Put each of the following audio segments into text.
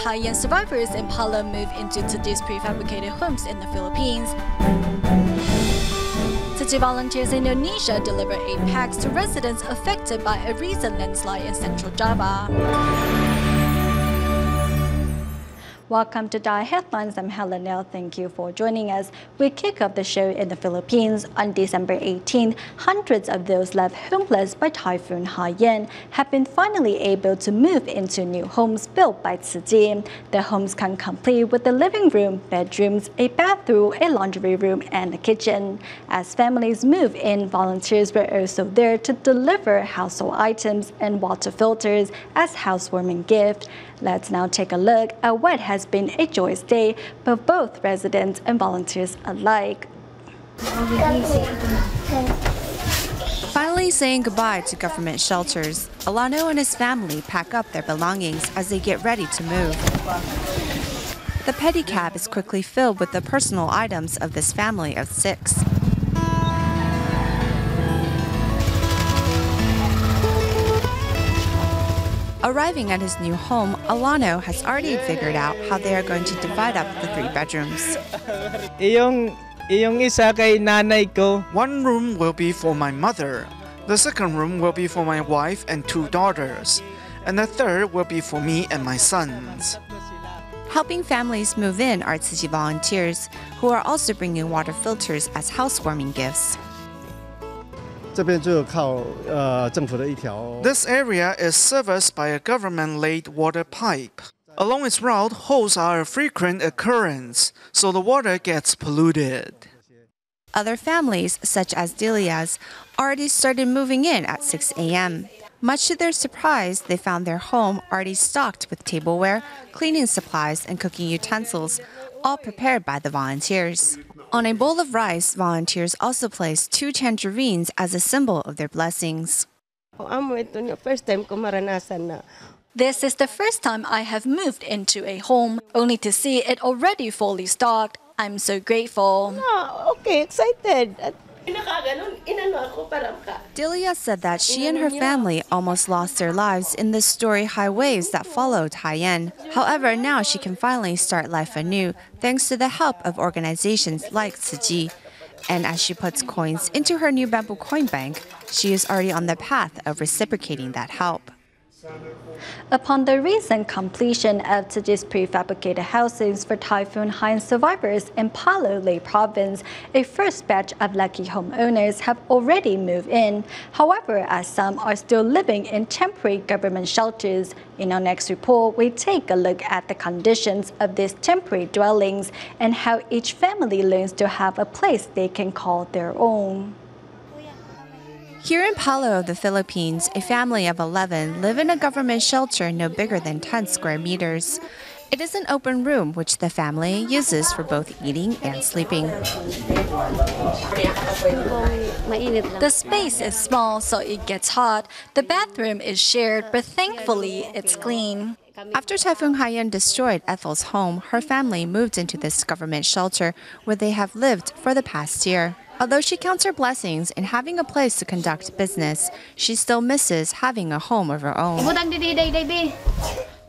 Haiyan survivors in Palo move into Tzu Chi's prefabricated homes in the Philippines. Tzu Chi volunteers in Indonesia deliver aid packs to residents affected by a recent landslide in central Java. Welcome to DaAi Headlines. I'm Helen Nell. Thank you for joining us. We kick off the show in the Philippines. On December 18, hundreds of those left homeless by Typhoon Haiyan have been finally able to move into new homes built by Tzu Chi. The homes come complete with a living room, bedrooms, a bathroom, a laundry room, and a kitchen. As families move in, volunteers were also there to deliver household items and water filters as housewarming gift. Let's now take a look at what has been a joyous day for both residents and volunteers alike. Finally saying goodbye to government shelters, Alano and his family pack up their belongings as they get ready to move. The pedicab is quickly filled with the personal items of this family of 6. Arriving at his new home, Alano has already figured out how they are going to divide up the 3 bedrooms. One room will be for my mother. The second room will be for my wife and 2 daughters. And the third will be for me and my sons. Helping families move in are Tzu Chi volunteers, who are also bringing water filters as housewarming gifts. This area is serviced by a government-laid water pipe. Along its route, holes are a frequent occurrence, so the water gets polluted. Other families, such as Delia's, already started moving in at 6 a.m. Much to their surprise, they found their home already stocked with tableware, cleaning supplies, and cooking utensils, all prepared by the volunteers. On a bowl of rice, volunteers also placed 2 tangerines as a symbol of their blessings. This is the first time I have moved into a home, only to see it already fully stocked. I'm so grateful. Okay, excited. Delia said that she and her family almost lost their lives in the stormy high waves that followed Haiyan. However, now she can finally start life anew thanks to the help of organizations like Tzu Chi. And as she puts coins into her new bamboo coin bank, she is already on the path of reciprocating that help. Upon the recent completion of Tzu Chi's prefabricated housings for Typhoon Haiyan survivors in Palo, Ley Province, a first batch of lucky homeowners have already moved in. However, as some are still living in temporary government shelters, in our next report, we take a look at the conditions of these temporary dwellings and how each family learns to have a place they can call their own. Here in Palo, the Philippines, a family of 11 live in a government shelter no bigger than 10 square meters. It is an open room which the family uses for both eating and sleeping. The space is small, so it gets hot. The bathroom is shared, but thankfully it's clean. After Typhoon Haiyan destroyed Ethel's home, her family moved into this government shelter where they have lived for the past year. Although she counts her blessings in having a place to conduct business, she still misses having a home of her own.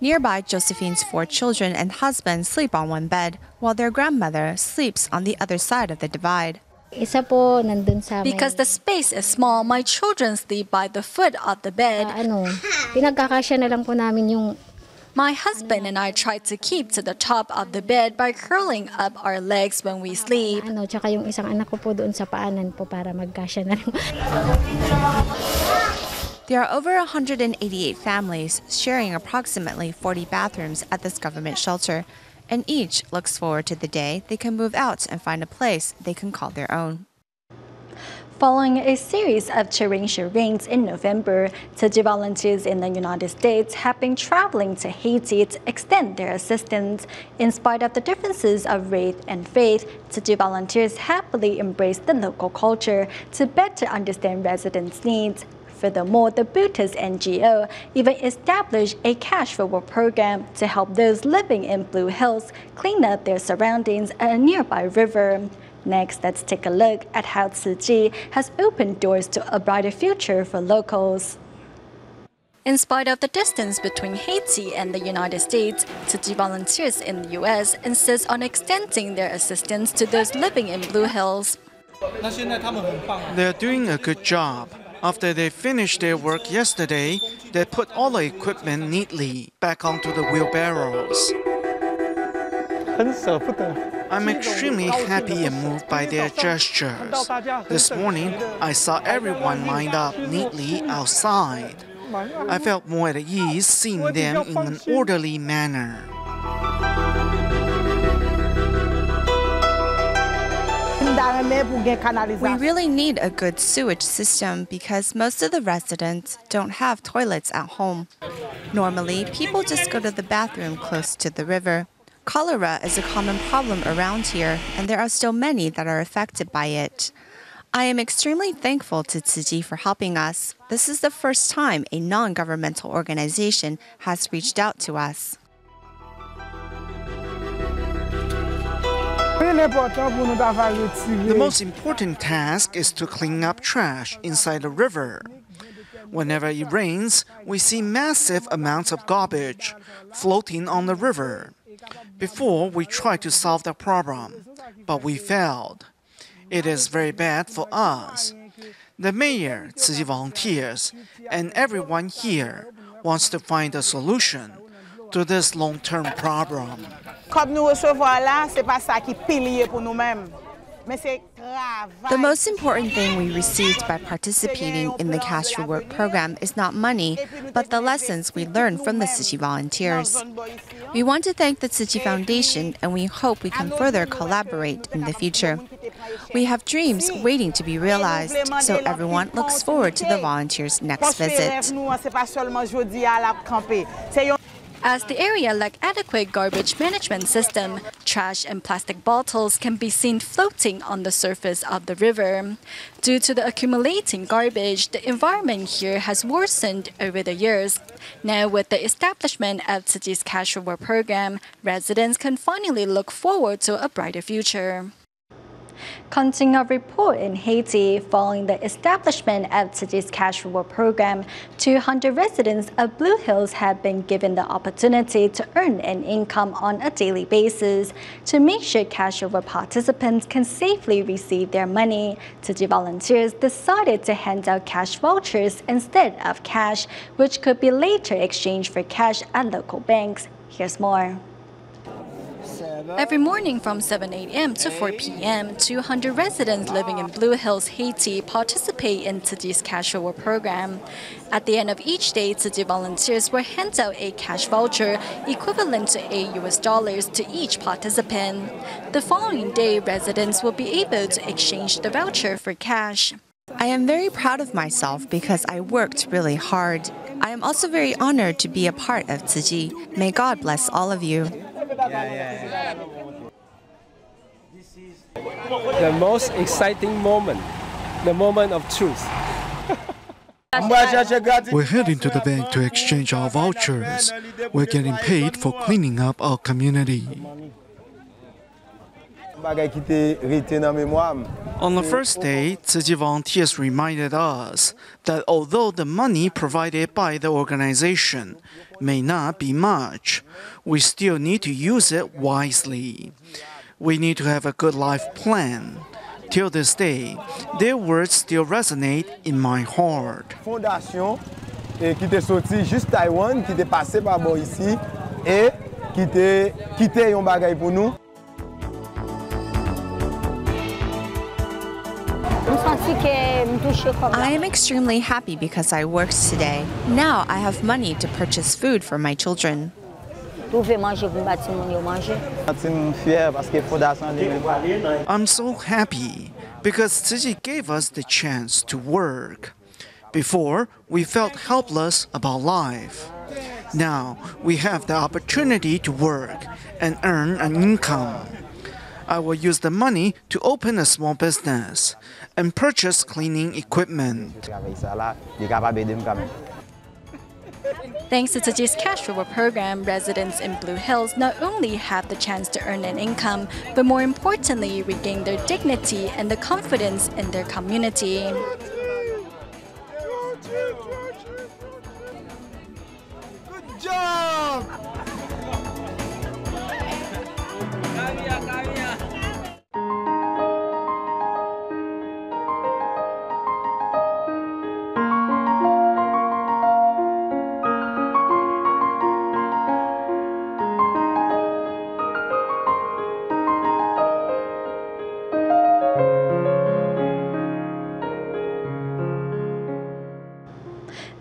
Nearby, Josephine's 4 children and husband sleep on one bed, while their grandmother sleeps on the other side of the divide. Because the space is small, my children sleep by the foot of the bed. My husband and I try to keep to the top of the bed by curling up our legs when we sleep. There are over 188 families sharing approximately 40 bathrooms at this government shelter, and each looks forward to the day they can move out and find a place they can call their own. Following a series of torrential rains in November, Tzu Chi volunteers in the United States have been traveling to Haiti to extend their assistance. In spite of the differences of race and faith, Tzu Chi volunteers happily embrace the local culture to better understand residents' needs. Furthermore, the Buddhist NGO even established a cash reward program to help those living in Blue Hills clean up their surroundings at a nearby river. Next, let's take a look at how Tzu Chi has opened doors to a brighter future for locals. In spite of the distance between Haiti and the United States, Tzu Chi volunteers in the U.S. insist on extending their assistance to those living in Blue Hills. They're doing a good job. After they finished their work yesterday, they put all the equipment neatly back onto the wheelbarrows. I'm extremely happy and moved by their gestures. This morning, I saw everyone lined up neatly outside. I felt more at ease seeing them in an orderly manner. We really need a good sewage system because most of the residents don't have toilets at home. Normally, people just go to the bathroom close to the river. Cholera is a common problem around here, and there are still many that are affected by it. I am extremely thankful to Tzu Chi for helping us. This is the first time a non-governmental organization has reached out to us. The most important task is to clean up trash inside the river. Whenever it rains, we see massive amounts of garbage floating on the river. Before, we tried to solve the problem, but we failed. It is very bad for us. The mayor, Tzu Chi volunteers, and everyone here wants to find a solution to this long-term problem. The most important thing we received by participating in the Cash Reward program is not money, but the lessons we learned from the Tzu Chi volunteers. We want to thank the Tzu Chi Foundation, and we hope we can further collaborate in the future. We have dreams waiting to be realized, so everyone looks forward to the volunteers' next visit. As the area lacked adequate garbage management system, trash and plastic bottles can be seen floating on the surface of the river. Due to the accumulating garbage, the environment here has worsened over the years. Now, with the establishment of Tzu Chi's Cash Reward program, residents can finally look forward to a brighter future. Continuing a report in Haiti, following the establishment of Tzu Chi's Cash Reward program, 200 residents of Blue Hills have been given the opportunity to earn an income on a daily basis. To make sure Cash Reward participants can safely receive their money, Tzu Chi volunteers decided to hand out cash vouchers instead of cash, which could be later exchanged for cash at local banks. Here's more. Every morning from 7 a.m. to 4 p.m., 200 residents living in Blue Hills, Haiti participate in Tzu Chi's Cash Reward program. At the end of each day, Tzu Chi volunteers will hand out a cash voucher equivalent to $8 to each participant. The following day, residents will be able to exchange the voucher for cash. I am very proud of myself because I worked really hard. I am also very honored to be a part of Tzu Chi. May God bless all of you. The most exciting moment, the moment of truth. We're heading to the bank to exchange our vouchers. We're getting paid for cleaning up our community. On the first day, Tzu Chi volunteers reminded us that although the money provided by the organization may not be much, we still need to use it wisely. We need to have a good life plan. Till this day, their words still resonate in my heart. Fondation qui était sorti juste Taïwan, qui était passé par bon ici et qui était quitté un bagay pour nous. I am extremely happy because I worked today. Now I have money to purchase food for my children. I'm so happy because Tzu Chi gave us the chance to work. Before, we felt helpless about life. Now, we have the opportunity to work and earn an income. I will use the money to open a small business and purchase cleaning equipment. Thanks to Tzu Chi's Cash Reward program, residents in Blue Hills not only have the chance to earn an income, but more importantly, regain their dignity and the confidence in their community. Good job!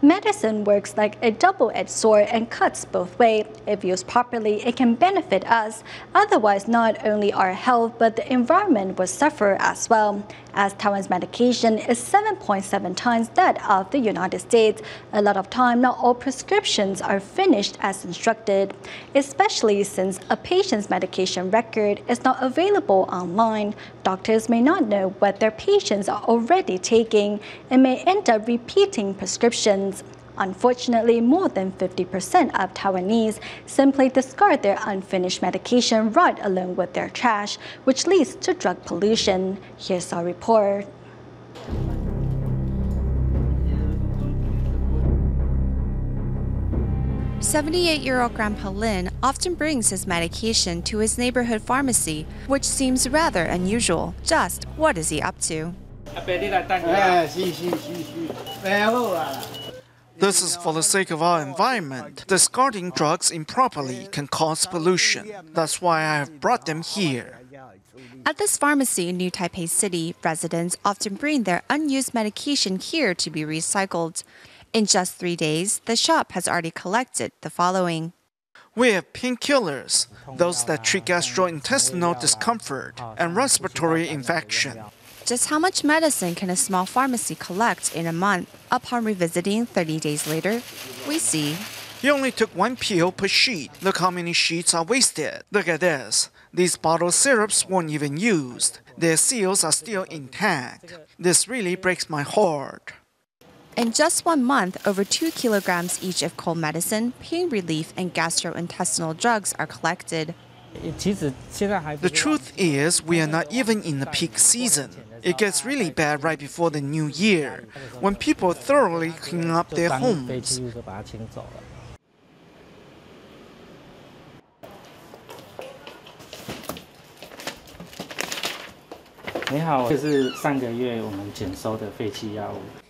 Medicine works like a double-edged sword and cuts both ways. If used properly, it can benefit us. Otherwise, not only our health, but the environment will suffer as well. As Taiwan's medication is 7.7 times that of the United States, a lot of time not all prescriptions are finished as instructed, especially since a patient's medication record is not available online. Doctors may not know what their patients are already taking and may end up repeating prescriptions. Unfortunately, more than 50% of Taiwanese simply discard their unfinished medication right along with their trash, which leads to drug pollution. Here's our report. "78-year-old Grandpa Lin often brings his medication to his neighborhood pharmacy, which seems rather unusual. Just what is he up to? This is for the sake of our environment. Discarding drugs improperly can cause pollution. That's why I have brought them here." At this pharmacy in New Taipei City, residents often bring their unused medication here to be recycled. In just 3 days, the shop has already collected the following. We have painkillers, those that treat gastrointestinal discomfort and respiratory infection. Just how much medicine can a small pharmacy collect in a month? Upon revisiting 30 days later, we see He only took 1 pill per sheet. Look how many sheets are wasted. Look at this. These bottled syrups weren't even used. Their seals are still intact. This really breaks my heart. in just 1 month, over 2 kilograms each of cold medicine, pain relief, and gastrointestinal drugs are collected. The truth is, we are not even in the peak season. It gets really bad right before the new year, when people thoroughly clean up their homes.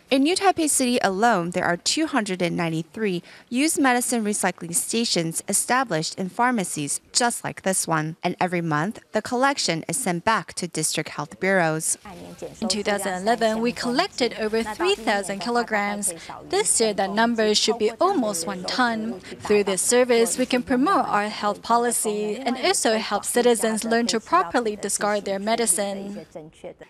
In New Taipei City alone, there are 293 used medicine recycling stations established in pharmacies just like this one. And every month, the collection is sent back to district health bureaus. In 2011, we collected over 3,000 kilograms. This year, that number should be almost 1 ton. Through this service, we can promote our health policy and also help citizens learn to properly discard their medicine.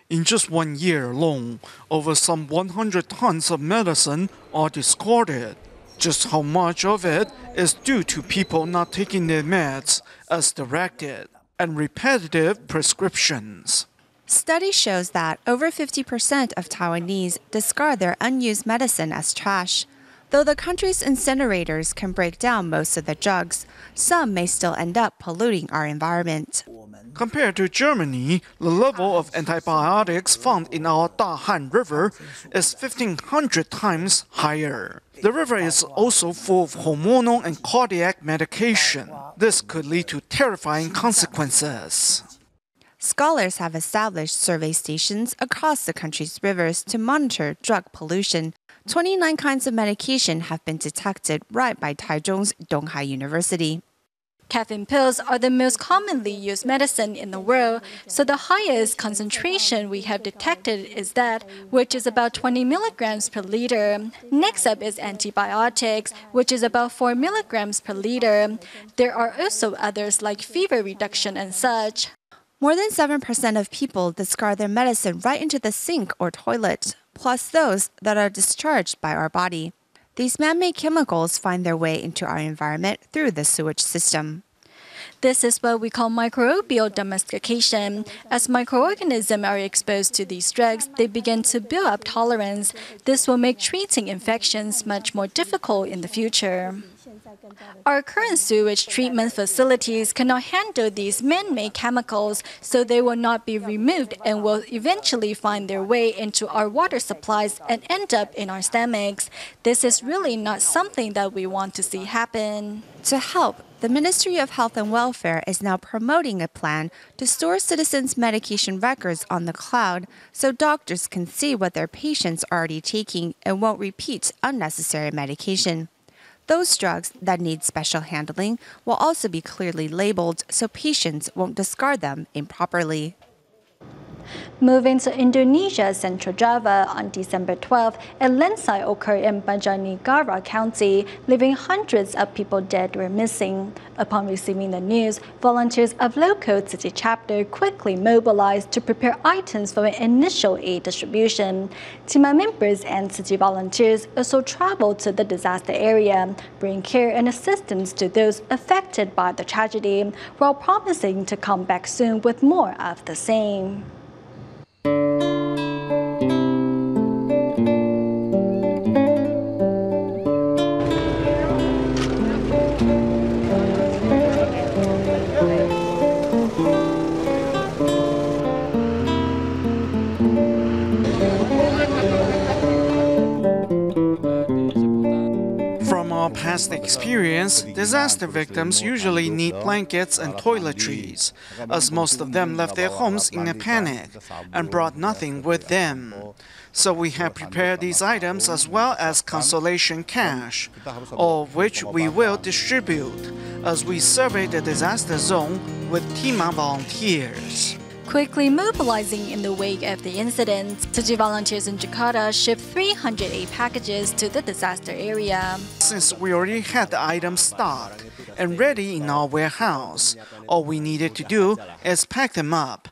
In just 1 year alone, over some 100 tons of medicine are discarded. Just how much of it is due to people not taking their meds as directed and repetitive prescriptions. Study shows that over 50% of Taiwanese discard their unused medicine as trash. Though the country's incinerators can break down most of the drugs, some may still end up polluting our environment. Compared to Germany, the level of antibiotics found in our DaHan River is 1,500 times higher. The river is also full of hormonal and cardiac medication. This could lead to terrifying consequences. Scholars have established survey stations across the country's rivers to monitor drug pollution. 29 kinds of medication have been detected right by Taichung's Donghai University. Caffeine pills are the most commonly used medicine in the world, so the highest concentration we have detected is that, which is about 20 milligrams per liter. Next up is antibiotics, which is about 4 milligrams per liter. There are also others like fever reduction and such. More than 7% of people discard their medicine right into the sink or toilet, plus those that are discharged by our body. These man-made chemicals find their way into our environment through the sewage system. This is what we call microbial domestication. As microorganisms are exposed to these drugs, they begin to build up tolerance. This will make treating infections much more difficult in the future. Our current sewage treatment facilities cannot handle these man-made chemicals, so they will not be removed and will eventually find their way into our water supplies and end up in our stomachs. This is really not something that we want to see happen. To help, the Ministry of Health and Welfare is now promoting a plan to store citizens' medication records on the cloud so doctors can see what their patients are already taking and won't repeat unnecessary medication. Those drugs that need special handling will also be clearly labeled so patients won't discard them improperly. Moving to Indonesia, Central Java, on December 12th, a landslide occurred in Banjarnegara County, leaving hundreds of people dead or missing. Upon receiving the news, volunteers of local Tzu Chi chapter quickly mobilized to prepare items for an initial aid distribution. TMA members and Tzu Chi volunteers also traveled to the disaster area, bringing care and assistance to those affected by the tragedy, while promising to come back soon with more of the same. From our past experience, disaster victims usually need blankets and toiletries, as most of them left their homes in a panic and brought nothing with them. So we have prepared these items as well as consolation cash, all of which we will distribute as we survey the disaster zone with TMobile Volunteers. Quickly mobilizing in the wake of the incident, Tzu Chi volunteers in Jakarta shipped 308 packages to the disaster area. Since we already had the items stocked and ready in our warehouse, all we needed to do is pack them up.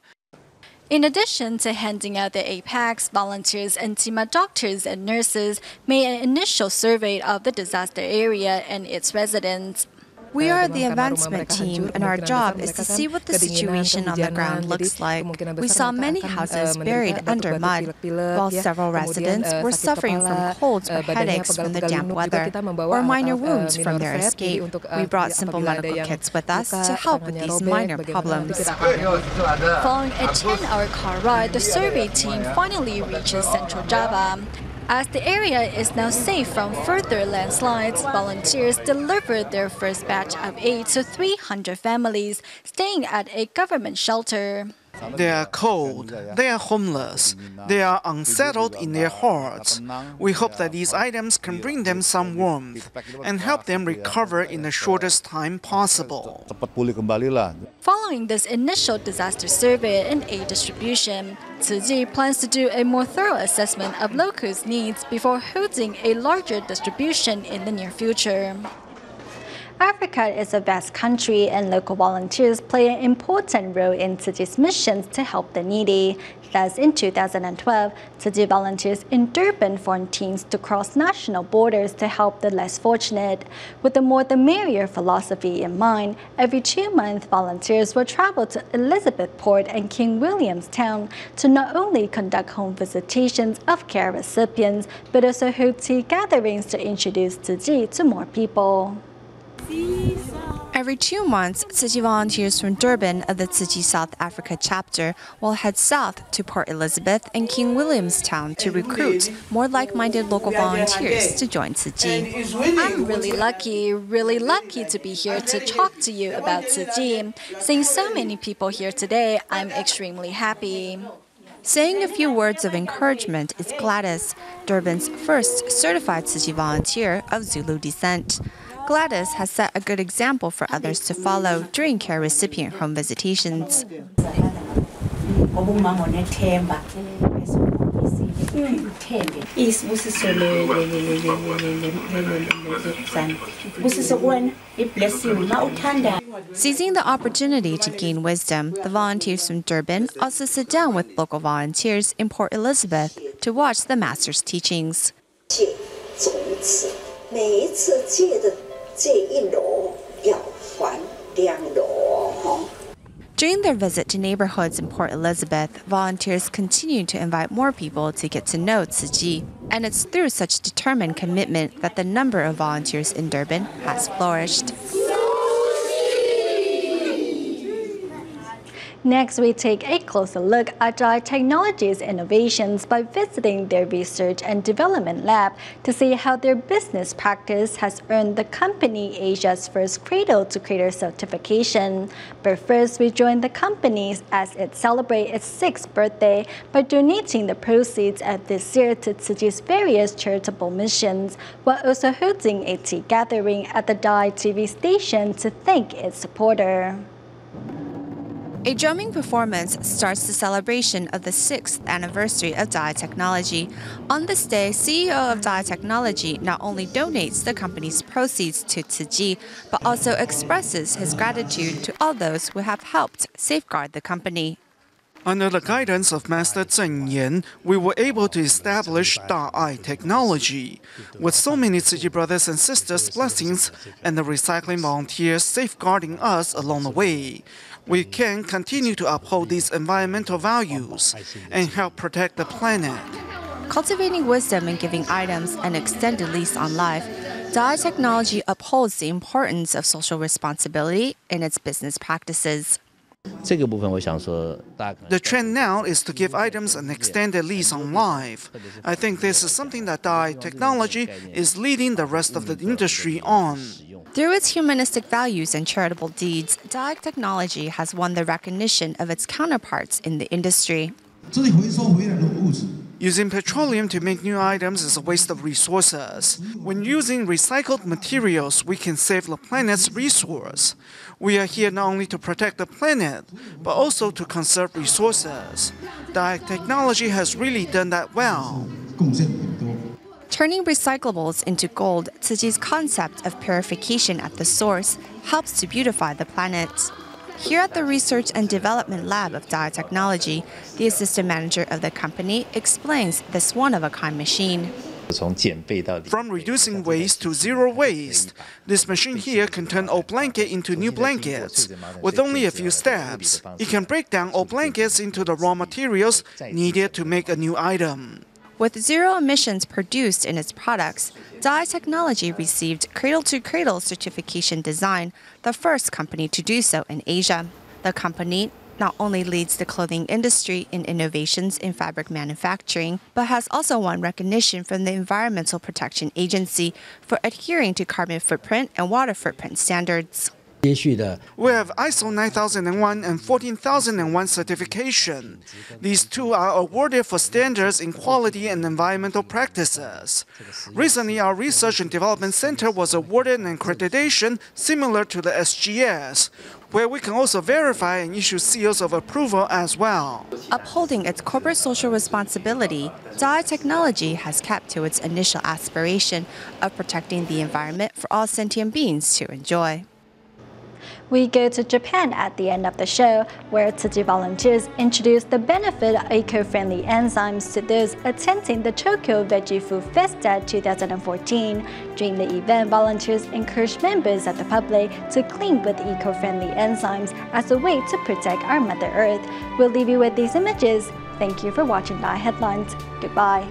In addition to handing out the 8 packs, volunteers and TMA doctors and nurses made an initial survey of the disaster area and its residents. We are the advancement team, and our job is to see what the situation on the ground looks like. We saw many houses buried under mud, while several residents were suffering from colds or headaches from the damp weather, or minor wounds from their escape. We brought simple medical kits with us to help with these minor problems. Following a 10-hour car ride, the survey team finally reaches Central Java. As the area is now safe from further landslides, volunteers delivered their first batch of aid to 300 families staying at a government shelter. They are cold, they are homeless, they are unsettled in their hearts. We hope that these items can bring them some warmth and help them recover in the shortest time possible. Following this initial disaster survey and aid distribution, Tzu Chi plans to do a more thorough assessment of locals' needs before holding a larger distribution in the near future. Africa is a vast country, and local volunteers play an important role in Tzu Chi's missions to help the needy. Thus, in 2012, Tzu Chi volunteers in Durban formed teams to cross national borders to help the less fortunate. With the more the merrier philosophy in mind, every 2 months, volunteers will travel to Elizabethport and King Williamstown to not only conduct home visitations of care recipients, but also hold tea gatherings to introduce Tzu Chi to more people. Every 2 months, Tzu Chi volunteers from Durban of the Tzu Chi South Africa chapter will head south to Port Elizabeth and King Williamstown to recruit more like-minded local volunteers to join Tzu Chi. I'm really lucky to be here to talk to you about Tzu Chi. Seeing so many people here today, I'm extremely happy. Saying a few words of encouragement is Gladys, Durban's first certified Tzu Chi volunteer of Zulu descent. Gladys has set a good example for others to follow during care recipient home visitations. Seizing the opportunity to gain wisdom, the volunteers from Durban also sit down with local volunteers in Port Elizabeth to watch the master's teachings. During their visit to neighborhoods in Port Elizabeth, volunteers continue to invite more people to get to know Tzu Chi. And it's through such determined commitment that the number of volunteers in Durban has flourished. Next, we take a closer look at DaAi Technologies Innovations by visiting their research and development lab to see how their business practice has earned the company Asia's first cradle-to-cradle certification. But first, we join the company as it celebrates its 6th birthday by donating the proceeds of this year to Tzu Chi's various charitable missions, while also hosting a tea gathering at the DaAi TV station to thank its supporter. A drumming performance starts the celebration of the 6th anniversary of DaAi Technology. On this day, CEO of DaAi Technology not only donates the company's proceeds to Tzu Chi, but also expresses his gratitude to all those who have helped safeguard the company. Under the guidance of Master Zheng Yan, we were able to establish DaAi Technology. With so many Tzu Chi brothers and sisters' blessings and the recycling volunteers safeguarding us along the way, we can continue to uphold these environmental values and help protect the planet. Cultivating wisdom and giving items an extended lease on life, DaAi Technology upholds the importance of social responsibility in its business practices. The trend now is to give items an extended lease on life. I think this is something that DaAi Technology is leading the rest of the industry on. Through its humanistic values and charitable deeds, DaAi Technology has won the recognition of its counterparts in the industry. Using petroleum to make new items is a waste of resources. When using recycled materials, we can save the planet's resource. We are here not only to protect the planet, but also to conserve resources. DaAi Technology has really done that well. Turning recyclables into gold, Tzu Chi's concept of purification at the source helps to beautify the planet. Here at the Research and Development Lab of DaAi Technology, the assistant manager of the company explains this one-of-a-kind machine. From reducing waste to zero waste, this machine here can turn old blanket into new blankets. With only a few steps, it can break down old blankets into the raw materials needed to make a new item. With zero emissions produced in its products, DaAi Technology received Cradle-to-Cradle certification design, the first company to do so in Asia. The company not only leads the clothing industry in innovations in fabric manufacturing, but has also won recognition from the Environmental Protection Agency for adhering to carbon footprint and water footprint standards. We have ISO 9001 and 14001 certification. These two are awarded for standards in quality and environmental practices. Recently, our Research and Development Center was awarded an accreditation similar to the SGS, where we can also verify and issue seals of approval as well. Upholding its corporate social responsibility, DaAi Technology has kept to its initial aspiration of protecting the environment for all sentient beings to enjoy. We go to Japan at the end of the show, where Tzu Chi volunteers introduce the benefit of eco-friendly enzymes to those attending the Tokyo Veggie Food Festa 2014. During the event, volunteers encourage members of the public to clean with eco-friendly enzymes as a way to protect our Mother Earth. We'll leave you with these images. Thank you for watching DaAi Headlines. Goodbye.